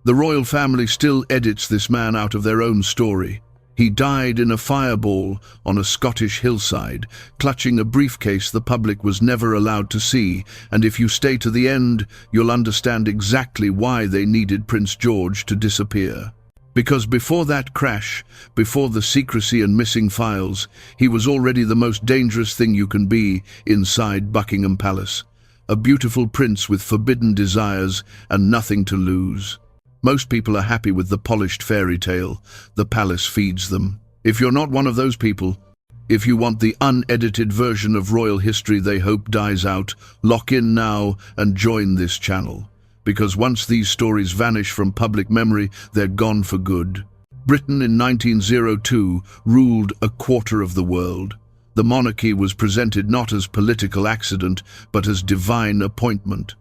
The royal family still edits this man out of their own story. He died in a fireball on a Scottish hillside, clutching a briefcase the public was never allowed to see, and if you stay to the end, you'll understand exactly why they needed Prince George to disappear. Because before that crash, before the secrecy and missing files, he was already the most dangerous thing you can be inside Buckingham Palace. A beautiful prince with forbidden desires and nothing to lose. Most people are happy with the polished fairy tale the palace feeds them. If you're not one of those people, if you want the unedited version of royal history they hope dies out, lock in now and join this channel. Because once these stories vanish from public memory, they're gone for good. Britain in 1902 ruled a quarter of the world. The monarchy was presented not as political accident, but as divine appointment.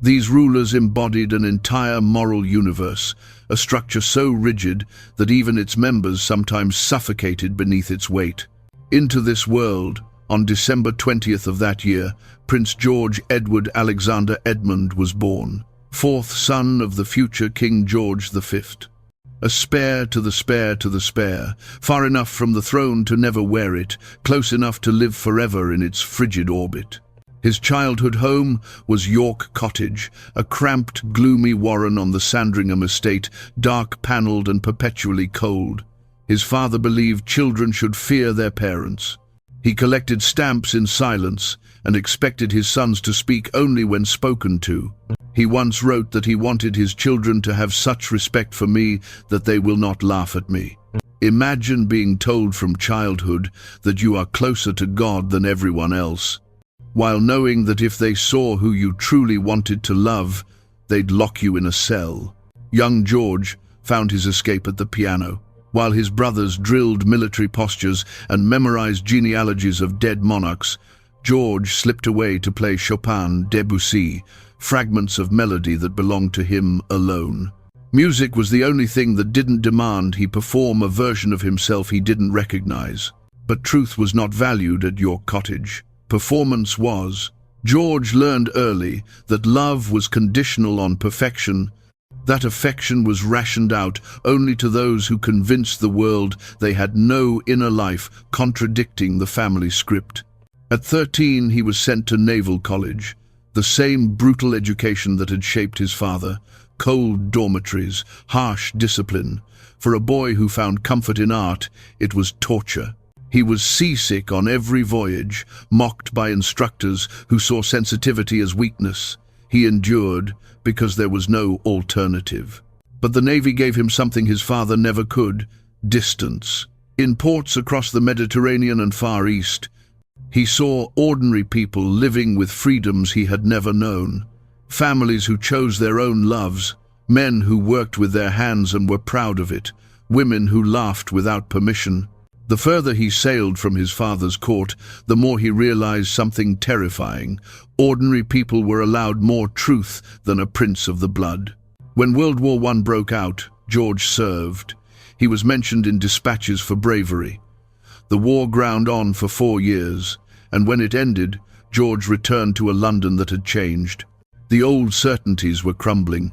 These rulers embodied an entire moral universe, a structure so rigid that even its members sometimes suffocated beneath its weight. Into this world, on December 20th of that year, Prince George Edward Alexander Edmund was born, fourth son of the future King George V. A spare to the spare to the spare, far enough from the throne to never wear it, close enough to live forever in its frigid orbit. His childhood home was York Cottage, a cramped, gloomy warren on the Sandringham estate, dark-panelled and perpetually cold. His father believed children should fear their parents. He collected stamps in silence and expected his sons to speak only when spoken to. He once wrote that he wanted his children to have such respect for me that they will not laugh at me. Imagine being told from childhood that you are closer to God than everyone else, while knowing that if they saw who you truly wanted to love, they'd lock you in a cell. Young George found his escape at the piano. While his brothers drilled military postures and memorized genealogies of dead monarchs, George slipped away to play Chopin, Debussy, fragments of melody that belonged to him alone. Music was the only thing that didn't demand he perform a version of himself he didn't recognize. But truth was not valued at York Cottage. Performance was. George learned early that love was conditional on perfection, that affection was rationed out only to those who convinced the world they had no inner life, contradicting the family script. At 13, he was sent to Naval College, the same brutal education that had shaped his father, cold dormitories, harsh discipline. For a boy who found comfort in art, it was torture. He was seasick on every voyage, mocked by instructors who saw sensitivity as weakness. He endured because there was no alternative. But the Navy gave him something his father never could: distance. In ports across the Mediterranean and Far East, he saw ordinary people living with freedoms he had never known. Families who chose their own loves, men who worked with their hands and were proud of it, women who laughed without permission. The further he sailed from his father's court, the more he realized something terrifying. Ordinary people were allowed more truth than a prince of the blood. When World War I broke out, George served. He was mentioned in dispatches for bravery. The war ground on for 4 years, and when it ended, George returned to a London that had changed. The old certainties were crumbling.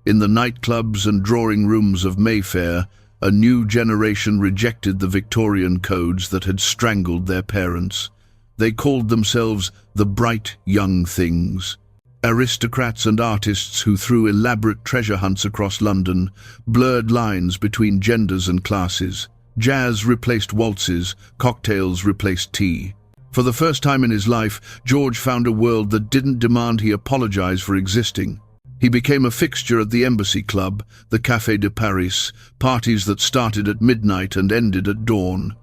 In the nightclubs and drawing rooms of Mayfair, a new generation rejected the Victorian codes that had strangled their parents. They called themselves the bright young things. Aristocrats and artists who threw elaborate treasure hunts across London, blurred lines between genders and classes. Jazz replaced waltzes, cocktails replaced tea. For the first time in his life, George found a world that didn't demand he apologize for existing. He became a fixture at the Embassy Club, the Café de Paris, parties that started at midnight and ended at dawn.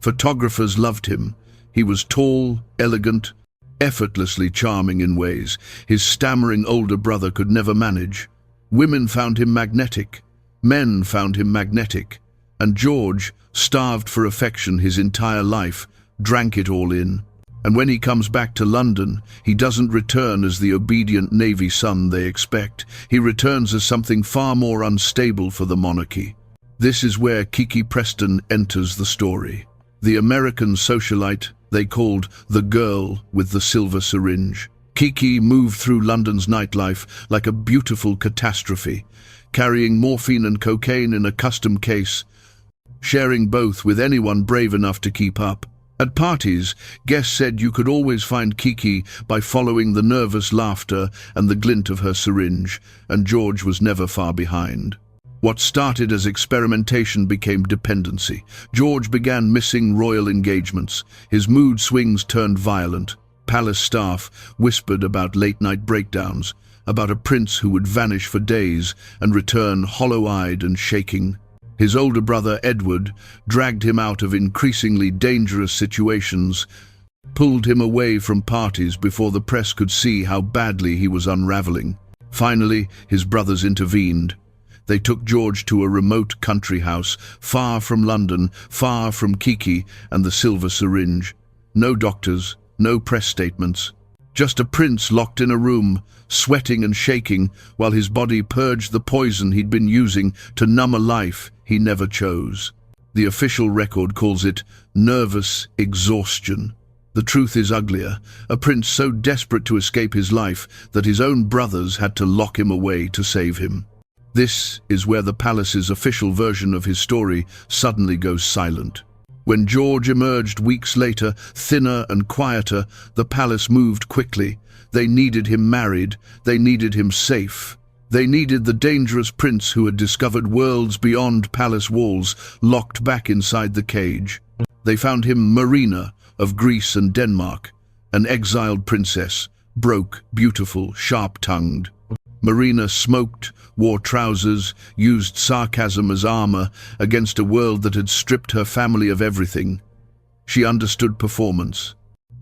Photographers loved him. He was tall, elegant, effortlessly charming in ways his stammering older brother could never manage. Women found him magnetic. Men found him magnetic. And George, starved for affection his entire life, drank it all in. And when he comes back to London, he doesn't return as the obedient Navy son they expect. He returns as something far more unstable for the monarchy. This is where Kiki Preston enters the story. The American socialite they called the girl with the silver syringe. Kiki moved through London's nightlife like a beautiful catastrophe, carrying morphine and cocaine in a custom case, sharing both with anyone brave enough to keep up. At parties, guests said you could always find Kiki by following the nervous laughter and the glint of her syringe, and George was never far behind. What started as experimentation became dependency. George began missing royal engagements. His mood swings turned violent. Palace staff whispered about late-night breakdowns, about a prince who would vanish for days and return hollow-eyed and shaking. His older brother, Edward, dragged him out of increasingly dangerous situations, pulled him away from parties before the press could see how badly he was unraveling. Finally, his brothers intervened. They took George to a remote country house, far from London, far from Kiki and the silver syringe. No doctors, no press statements. Just a prince locked in a room, sweating and shaking, while his body purged the poison he'd been using to numb a life he never chose. The official record calls it nervous exhaustion. The truth is uglier. A prince so desperate to escape his life that his own brothers had to lock him away to save him. This is where the palace's official version of his story suddenly goes silent. When George emerged weeks later, thinner and quieter, the palace moved quickly. They needed him married. They needed him safe. They needed the dangerous prince who had discovered worlds beyond palace walls, locked back inside the cage. They found him Marina of Greece and Denmark, an exiled princess, broke, beautiful, sharp-tongued. Marina smoked, wore trousers, used sarcasm as armor against a world that had stripped her family of everything. She understood performance.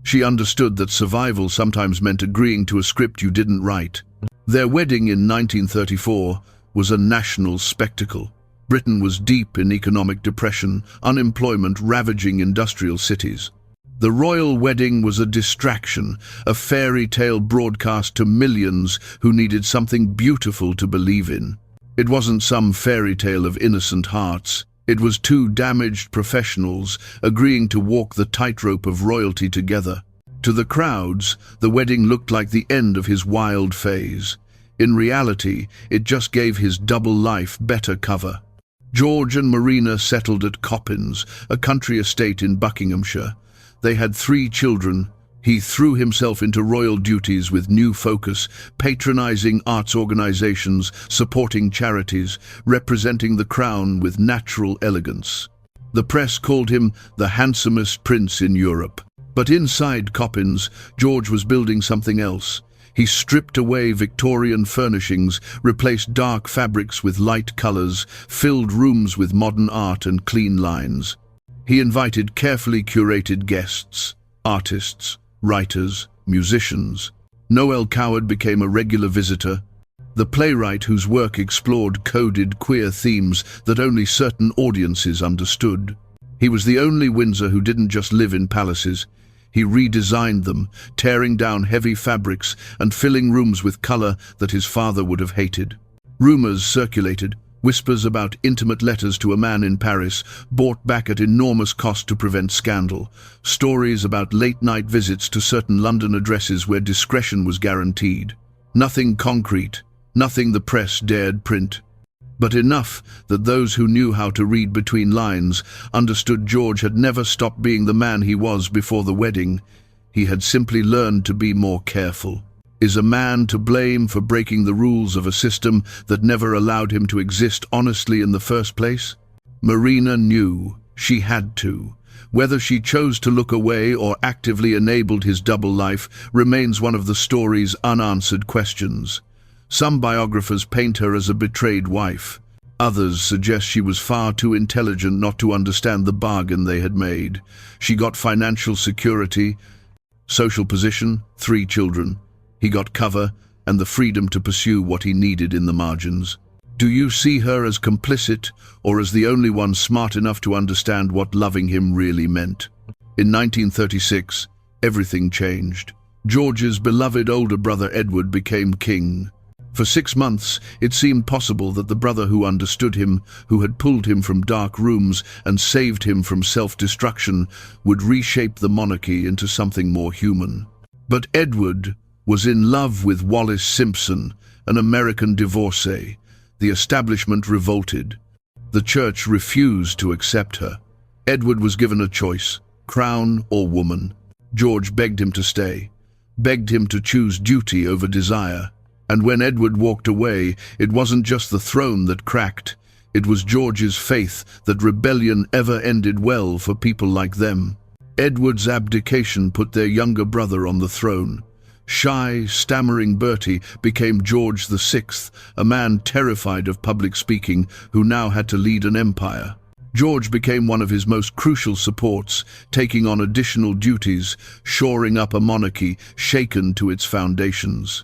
She understood that survival sometimes meant agreeing to a script you didn't write. Their wedding in 1934 was a national spectacle. Britain was deep in economic depression, unemployment ravaging industrial cities. The royal wedding was a distraction, a fairy tale broadcast to millions who needed something beautiful to believe in. It wasn't some fairy tale of innocent hearts. It was two damaged professionals agreeing to walk the tightrope of royalty together. To the crowds, the wedding looked like the end of his wild phase. In reality, it just gave his double life better cover. George and Marina settled at Coppins, a country estate in Buckinghamshire. They had 3 children. He threw himself into royal duties with new focus, patronizing arts organizations, supporting charities, representing the crown with natural elegance. The press called him the handsomest prince in Europe. But inside Coppins, George was building something else. He stripped away Victorian furnishings, replaced dark fabrics with light colors, filled rooms with modern art and clean lines. He invited carefully curated guests, artists, writers, musicians. Noel Coward became a regular visitor, the playwright whose work explored coded queer themes that only certain audiences understood. He was the only Windsor who didn't just live in palaces. He redesigned them, tearing down heavy fabrics and filling rooms with color that his father would have hated. Rumors circulated, whispers about intimate letters to a man in Paris, bought back at enormous cost to prevent scandal. Stories about late-night visits to certain London addresses where discretion was guaranteed. Nothing concrete, nothing the press dared print. But enough that those who knew how to read between lines understood George had never stopped being the man he was before the wedding. He had simply learned to be more careful. Is a man to blame for breaking the rules of a system that never allowed him to exist honestly in the first place? Marina knew she had to. Whether she chose to look away or actively enabled his double life remains one of the story's unanswered questions. Some biographers paint her as a betrayed wife. Others suggest she was far too intelligent not to understand the bargain they had made. She got financial security, social position, 3 children. He got cover and the freedom to pursue what he needed in the margins. Do you see her as complicit or as the only one smart enough to understand what loving him really meant? In 1936, everything changed. George's beloved older brother Edward became king. For 6 months, it seemed possible that the brother who understood him, who had pulled him from dark rooms and saved him from self-destruction, would reshape the monarchy into something more human. But Edward was in love with Wallis Simpson, an American divorcee. The establishment revolted. The church refused to accept her. Edward was given a choice, crown or woman. George begged him to stay, begged him to choose duty over desire. And when Edward walked away, it wasn't just the throne that cracked. It was George's faith that rebellion ever ended well for people like them. Edward's abdication put their younger brother on the throne. Shy, stammering Bertie became George VI, a man terrified of public speaking who now had to lead an empire. George became one of his most crucial supports, taking on additional duties, shoring up a monarchy shaken to its foundations.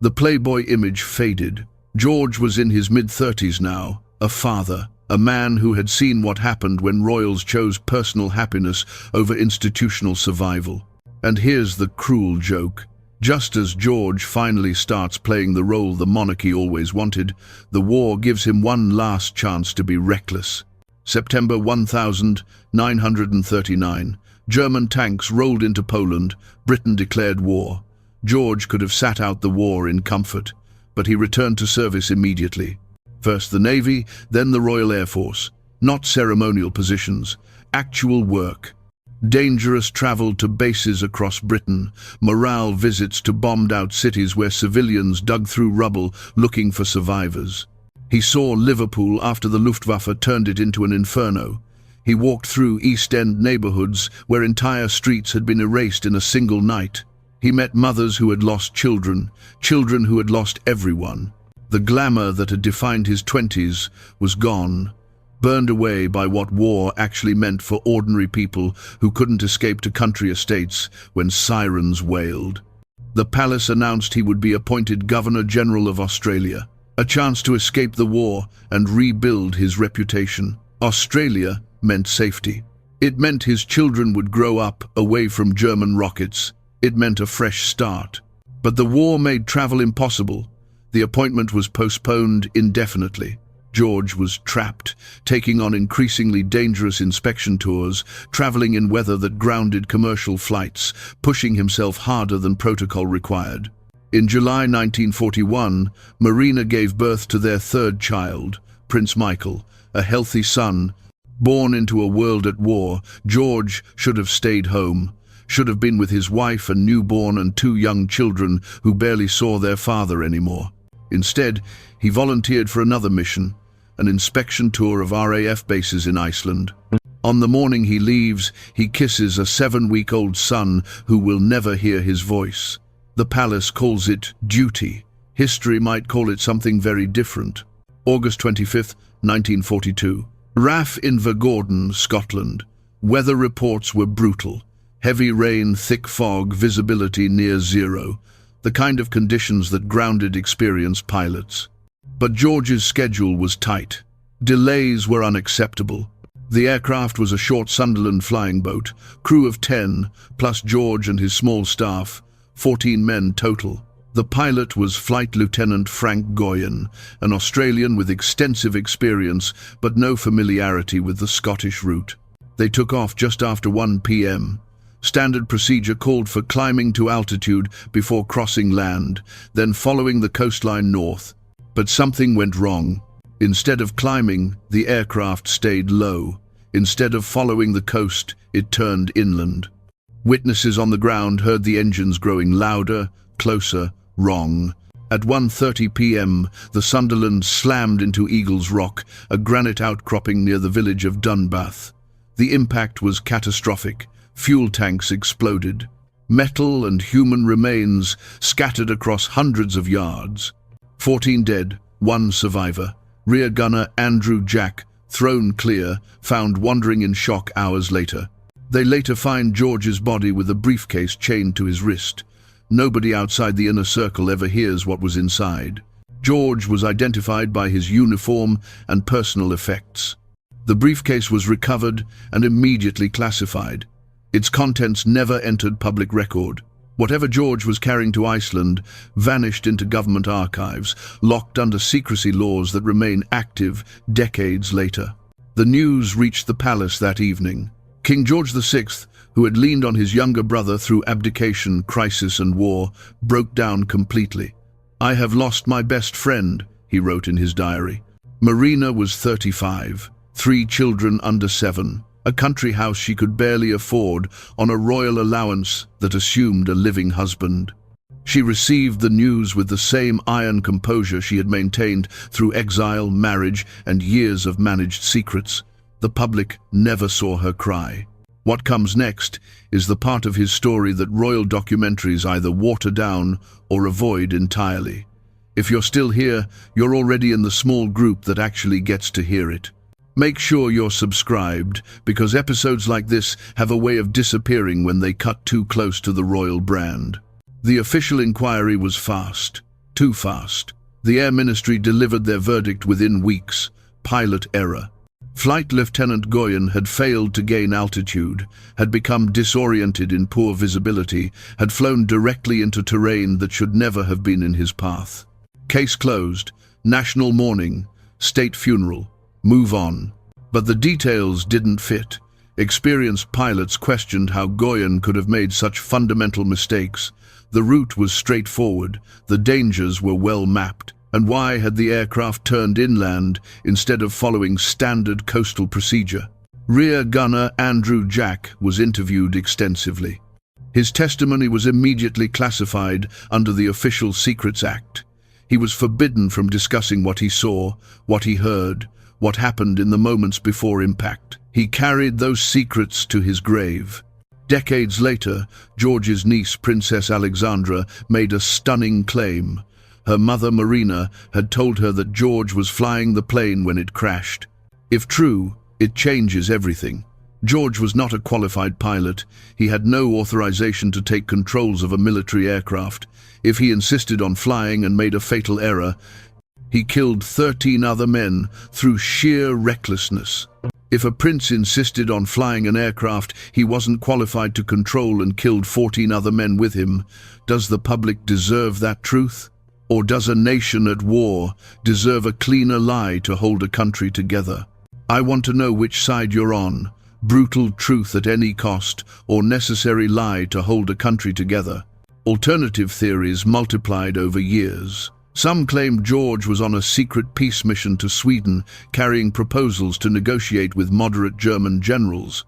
The playboy image faded. George was in his mid-30s now, a father, a man who had seen what happened when royals chose personal happiness over institutional survival. And here's the cruel joke. Just as George finally starts playing the role the monarchy always wanted, the war gives him one last chance to be reckless. September 1939, German tanks rolled into Poland. Britain declared war. George could have sat out the war in comfort, but he returned to service immediately. First the Navy, then the Royal Air Force. Not ceremonial positions, actual work. Dangerous travel to bases across Britain, morale visits to bombed-out cities where civilians dug through rubble looking for survivors. He saw Liverpool after the Luftwaffe turned it into an inferno. He walked through East End neighbourhoods where entire streets had been erased in a single night. He met mothers who had lost children, children who had lost everyone. The glamour that had defined his 20s was gone, burned away by what war actually meant for ordinary people who couldn't escape to country estates when sirens wailed. The palace announced he would be appointed Governor-General of Australia, a chance to escape the war and rebuild his reputation. Australia meant safety. It meant his children would grow up away from German rockets. It meant a fresh start. But the war made travel impossible. The appointment was postponed indefinitely. George was trapped, taking on increasingly dangerous inspection tours, traveling in weather that grounded commercial flights, pushing himself harder than protocol required. In July 1941, Marina gave birth to their third child, Prince Michael, a healthy son. Born into a world at war, George should have stayed home, should have been with his wife and newborn and two young children who barely saw their father anymore. Instead, he volunteered for another mission, an inspection tour of RAF bases in Iceland. On the morning he leaves, he kisses a 7-week-old son who will never hear his voice. The palace calls it duty. History might call it something very different. August 25, 1942. RAF in Vergordon, Scotland. Weather reports were brutal. Heavy rain, thick fog, visibility near zero. The kind of conditions that grounded experienced pilots. But George's schedule was tight. Delays were unacceptable. The aircraft was a short Sunderland flying boat, crew of 10, plus George and his small staff, 14 men total. The pilot was Flight Lieutenant Frank Goyen, an Australian with extensive experience but no familiarity with the Scottish route. They took off just after 1 p.m. Standard procedure called for climbing to altitude before crossing land, then following the coastline north. But something went wrong. Instead of climbing, the aircraft stayed low. Instead of following the coast, it turned inland. Witnesses on the ground heard the engines growing louder, closer, wrong. At 1:30 p.m., the Sunderland slammed into Eagles Rock, a granite outcropping near the village of Dunbath. The impact was catastrophic. Fuel tanks exploded. Metal and human remains scattered across hundreds of yards. 14 dead, 1 survivor. Rear gunner Andrew Jack, thrown clear, found wandering in shock hours later. They later find George's body with a briefcase chained to his wrist. Nobody outside the inner circle ever hears what was inside. George was identified by his uniform and personal effects. The briefcase was recovered and immediately classified. Its contents never entered public record. Whatever George was carrying to Iceland vanished into government archives, locked under secrecy laws that remain active decades later. The news reached the palace that evening. King George VI, who had leaned on his younger brother through abdication, crisis and war, broke down completely. "I have lost my best friend," he wrote in his diary. Marina was 35, 3 children under 7, a country house she could barely afford on a royal allowance that assumed a living husband. She received the news with the same iron composure she had maintained through exile, marriage, and years of managed secrets. The public never saw her cry. What comes next is the part of his story that royal documentaries either water down or avoid entirely. If you're still here, you're already in the small group that actually gets to hear it. Make sure you're subscribed, because episodes like this have a way of disappearing when they cut too close to the royal brand. The official inquiry was fast, too fast. The Air Ministry delivered their verdict within weeks: pilot error. Flight Lieutenant Goyen had failed to gain altitude, had become disoriented in poor visibility, had flown directly into terrain that should never have been in his path. Case closed, national mourning, state funeral, move on. But the details didn't fit. Experienced pilots questioned how Goyen could have made such fundamental mistakes. The route was straightforward, the dangers were well mapped. And why had the aircraft turned inland instead of following standard coastal procedure? Rear Gunner Andrew Jack was interviewed extensively. His testimony was immediately classified under the Official Secrets Act. He was forbidden from discussing what he saw, what he heard, what happened in the moments before impact. He carried those secrets to his grave. Decades later, George's niece, Princess Alexandra, made a stunning claim. Her mother, Marina, had told her that George was flying the plane when it crashed. If true, it changes everything. George was not a qualified pilot. He had no authorization to take controls of a military aircraft. If he insisted on flying and made a fatal error, he killed 13 other men through sheer recklessness. If a prince insisted on flying an aircraft he wasn't qualified to control and killed 14 other men with him, does the public deserve that truth? Or does a nation at war deserve a cleaner lie to hold a country together? I want to know which side you're on: brutal truth at any cost, or necessary lie to hold a country together. Alternative theories multiplied over years. Some claimed George was on a secret peace mission to Sweden, carrying proposals to negotiate with moderate German generals.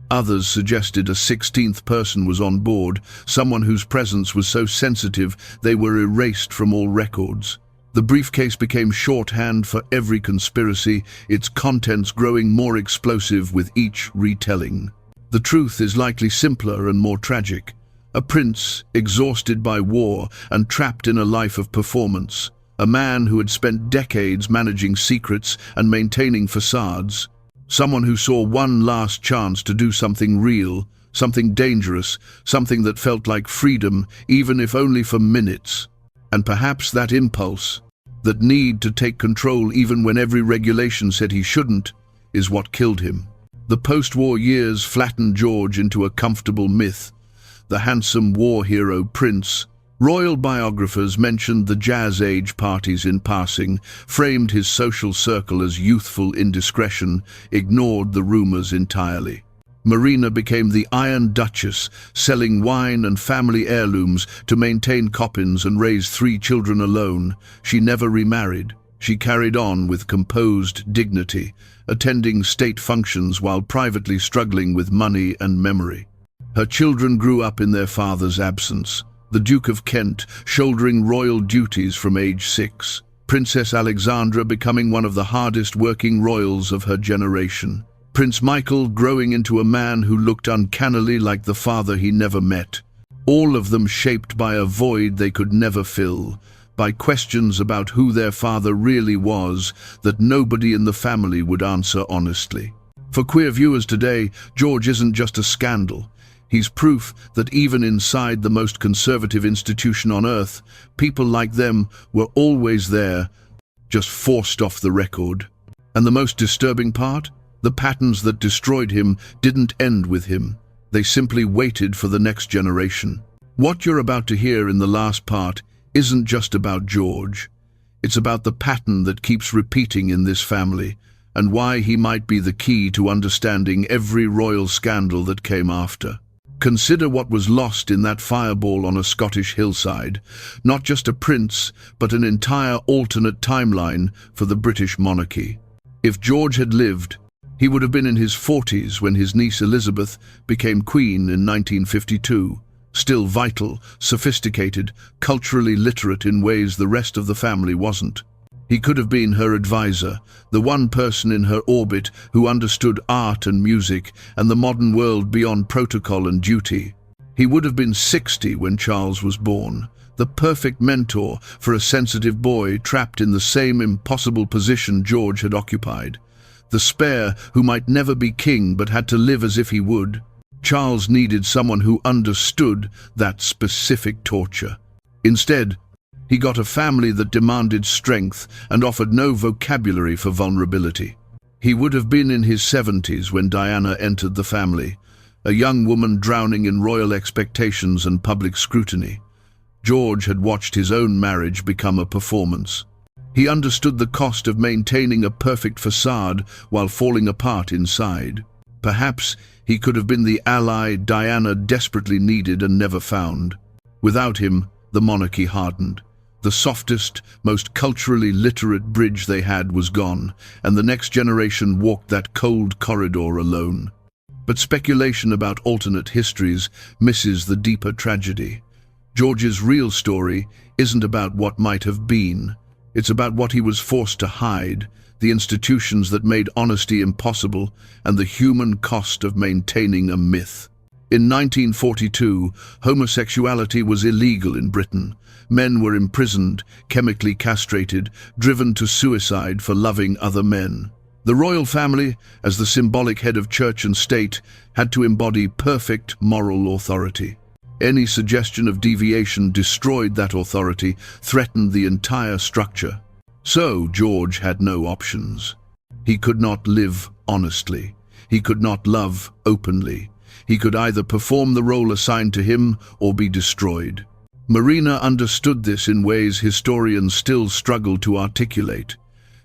Others suggested a 16th person was on board, someone whose presence was so sensitive they were erased from all records. The briefcase became shorthand for every conspiracy, its contents growing more explosive with each retelling. The truth is likely simpler and more tragic. A prince, exhausted by war and trapped in a life of performance. A man who had spent decades managing secrets and maintaining facades. Someone who saw one last chance to do something real, something dangerous, something that felt like freedom, even if only for minutes. And perhaps that impulse, that need to take control even when every regulation said he shouldn't, is what killed him. The post-war years flattened George into a comfortable myth. The handsome war hero prince. Royal biographers mentioned the jazz age parties in passing, framed his social circle as youthful indiscretion, ignored the rumors entirely. Marina became the Iron Duchess, selling wine and family heirlooms to maintain coppins and raise 3 children alone. She never remarried. She carried on with composed dignity, attending state functions while privately struggling with money and memory. Her children grew up in their father's absence. The Duke of Kent shouldering royal duties from age 6. Princess Alexandra becoming one of the hardest working royals of her generation. Prince Michael growing into a man who looked uncannily like the father he never met. All of them shaped by a void they could never fill, by questions about who their father really was that nobody in the family would answer honestly. For queer viewers today, George isn't just a scandal. He's proof that even inside the most conservative institution on earth, people like them were always there, just forced off the record. And the most disturbing part? The patterns that destroyed him didn't end with him. They simply waited for the next generation. What you're about to hear in the last part isn't just about George. It's about the pattern that keeps repeating in this family, and why he might be the key to understanding every royal scandal that came after. Consider what was lost in that fireball on a Scottish hillside. Not just a prince, but an entire alternate timeline for the British monarchy. If George had lived, he would have been in his 40s when his niece Elizabeth became queen in 1952. Still vital, sophisticated, culturally literate in ways the rest of the family wasn't. He could have been her advisor, the one person in her orbit who understood art and music and the modern world beyond protocol and duty. He would have been 60 when Charles was born, the perfect mentor for a sensitive boy trapped in the same impossible position George had occupied. The spare who might never be king but had to live as if he would. Charles needed someone who understood that specific torture. Instead, he got a family that demanded strength and offered no vocabulary for vulnerability. He would have been in his 70s when Diana entered the family, a young woman drowning in royal expectations and public scrutiny. George had watched his own marriage become a performance. He understood the cost of maintaining a perfect facade while falling apart inside. Perhaps he could have been the ally Diana desperately needed and never found. Without him, the monarchy hardened. The softest, most culturally literate bridge they had was gone, and the next generation walked that cold corridor alone. But speculation about alternate histories misses the deeper tragedy. George's real story isn't about what might have been. It's about what he was forced to hide, the institutions that made honesty impossible, and the human cost of maintaining a myth. In 1942, homosexuality was illegal in Britain. Men were imprisoned, chemically castrated, driven to suicide for loving other men. The royal family, as the symbolic head of church and state, had to embody perfect moral authority. Any suggestion of deviation destroyed that authority, threatened the entire structure. So George had no options. He could not live honestly. He could not love openly. He could either perform the role assigned to him or be destroyed. Marina understood this in ways historians still struggle to articulate.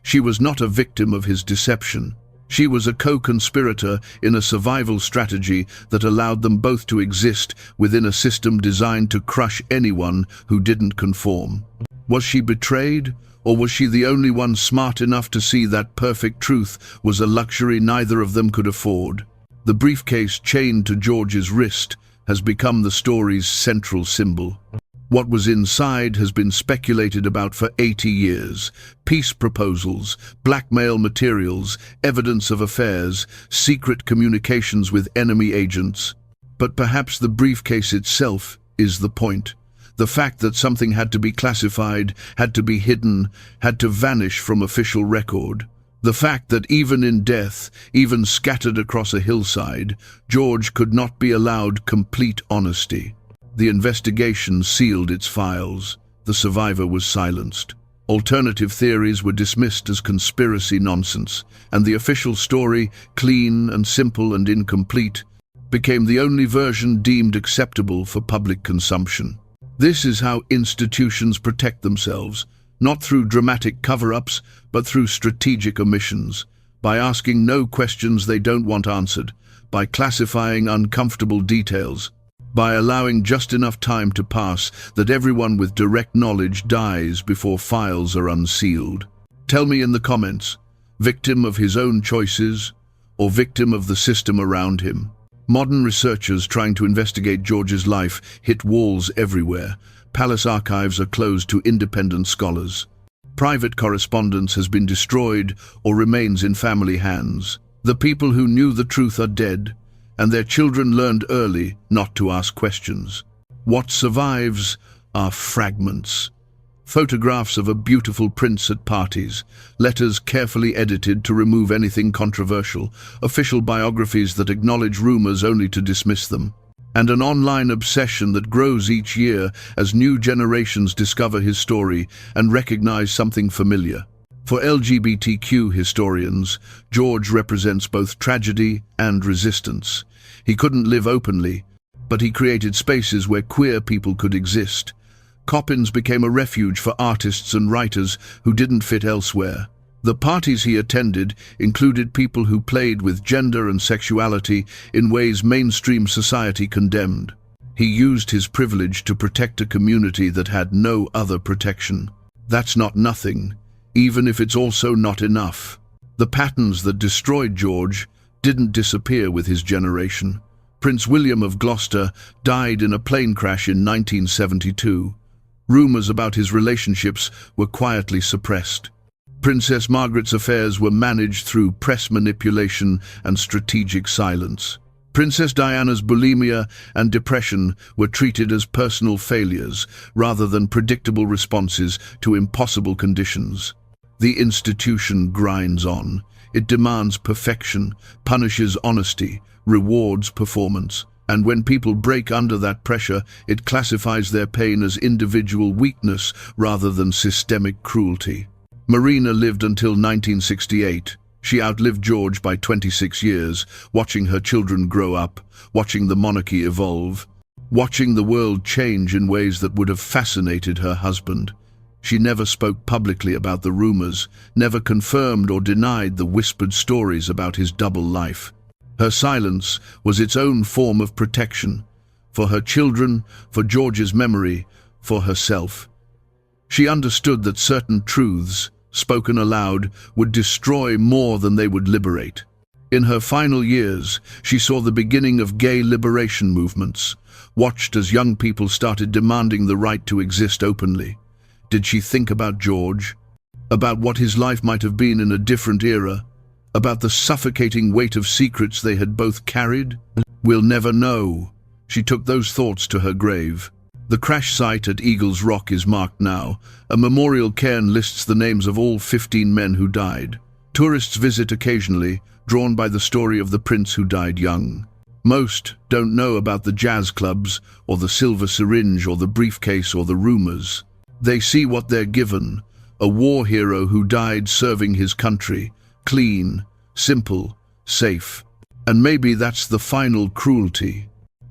She was not a victim of his deception. She was a co-conspirator in a survival strategy that allowed them both to exist within a system designed to crush anyone who didn't conform. Was she betrayed, or was she the only one smart enough to see that perfect truth was a luxury neither of them could afford? The briefcase chained to George's wrist has become the story's central symbol. What was inside has been speculated about for 80 years. Peace proposals, blackmail materials, evidence of affairs, secret communications with enemy agents. But perhaps the briefcase itself is the point. The fact that something had to be classified, had to be hidden, had to vanish from official record. The fact that even in death, even scattered across a hillside, George could not be allowed complete honesty. The investigation sealed its files. The survivor was silenced. Alternative theories were dismissed as conspiracy nonsense, and the official story, clean and simple and incomplete, became the only version deemed acceptable for public consumption. This is how institutions protect themselves, not through dramatic cover-ups, but through strategic omissions, by asking no questions they don't want answered, by classifying uncomfortable details, by allowing just enough time to pass that everyone with direct knowledge dies before files are unsealed. Tell me in the comments, victim of his own choices or victim of the system around him? Modern researchers trying to investigate George's life hit walls everywhere. Palace archives are closed to independent scholars. Private correspondence has been destroyed or remains in family hands. The people who knew the truth are dead, and their children learned early not to ask questions. What survives are fragments. Photographs of a beautiful prince at parties, letters carefully edited to remove anything controversial, official biographies that acknowledge rumors only to dismiss them, and an online obsession that grows each year as new generations discover his story and recognize something familiar. For LGBTQ historians, George represents both tragedy and resistance. He couldn't live openly, but he created spaces where queer people could exist. Coppins became a refuge for artists and writers who didn't fit elsewhere. The parties he attended included people who played with gender and sexuality in ways mainstream society condemned. He used his privilege to protect a community that had no other protection. That's not nothing, even if it's also not enough. The patterns that destroyed George didn't disappear with his generation. Prince William of Gloucester died in a plane crash in 1972. Rumors about his relationships were quietly suppressed. Princess Margaret's affairs were managed through press manipulation and strategic silence. Princess Diana's bulimia and depression were treated as personal failures rather than predictable responses to impossible conditions. The institution grinds on. It demands perfection, punishes honesty, rewards performance. And when people break under that pressure, it classifies their pain as individual weakness rather than systemic cruelty. Marina lived until 1968. She outlived George by 26 years, watching her children grow up, watching the monarchy evolve, watching the world change in ways that would have fascinated her husband. She never spoke publicly about the rumors, never confirmed or denied the whispered stories about his double life. Her silence was its own form of protection, for her children, for George's memory, for herself. She understood that certain truths, spoken aloud, would destroy more than they would liberate. In her final years, she saw the beginning of gay liberation movements, watched as young people started demanding the right to exist openly. Did she think about George? About what his life might have been in a different era? About the suffocating weight of secrets they had both carried? We'll never know. She took those thoughts to her grave. The crash site at Eagles Rock is marked now. A memorial cairn lists the names of all 15 men who died. Tourists visit occasionally, drawn by the story of the prince who died young. Most don't know about the jazz clubs, or the silver syringe, or the briefcase, or the rumors. They see what they're given, a war hero who died serving his country, clean, simple, safe. And maybe that's the final cruelty.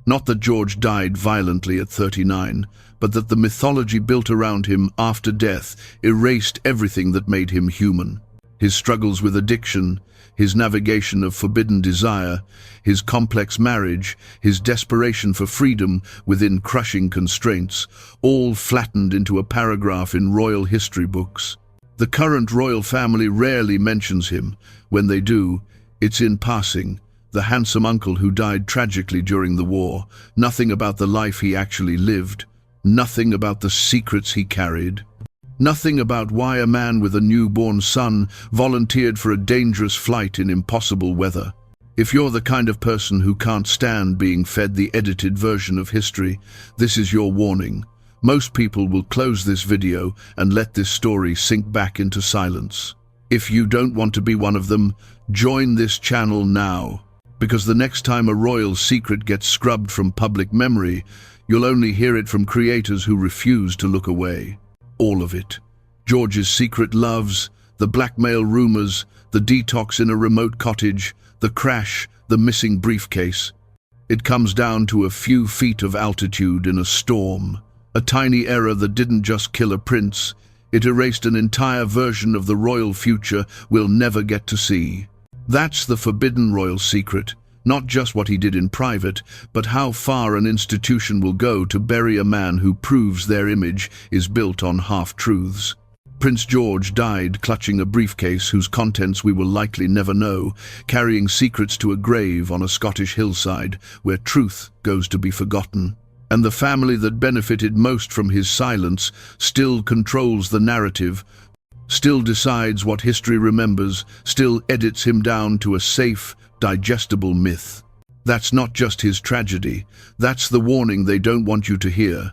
Not that George died violently at 39, but that the mythology built around him after death erased everything that made him human. His struggles with addiction, his navigation of forbidden desire, his complex marriage, his desperation for freedom within crushing constraints, all flattened into a paragraph in royal history books. The current royal family rarely mentions him. When they do, it's in passing. The handsome uncle who died tragically during the war, nothing about the life he actually lived, nothing about the secrets he carried, nothing about why a man with a newborn son volunteered for a dangerous flight in impossible weather. If you're the kind of person who can't stand being fed the edited version of history, this is your warning. Most people will close this video and let this story sink back into silence. If you don't want to be one of them, join this channel now. Because the next time a royal secret gets scrubbed from public memory, you'll only hear it from creators who refuse to look away. All of it. George's secret loves, the blackmail rumors, the detox in a remote cottage, the crash, the missing briefcase. It comes down to a few feet of altitude in a storm. A tiny error that didn't just kill a prince, it erased an entire version of the royal future we'll never get to see. That's the forbidden royal secret, not just what he did in private, but how far an institution will go to bury a man who proves their image is built on half-truths. Prince George died clutching a briefcase whose contents we will likely never know, carrying secrets to a grave on a Scottish hillside where truth goes to be forgotten. And the family that benefited most from his silence still controls the narrative, still decides what history remembers, still edits him down to a safe, digestible myth. That's not just his tragedy, that's the warning they don't want you to hear.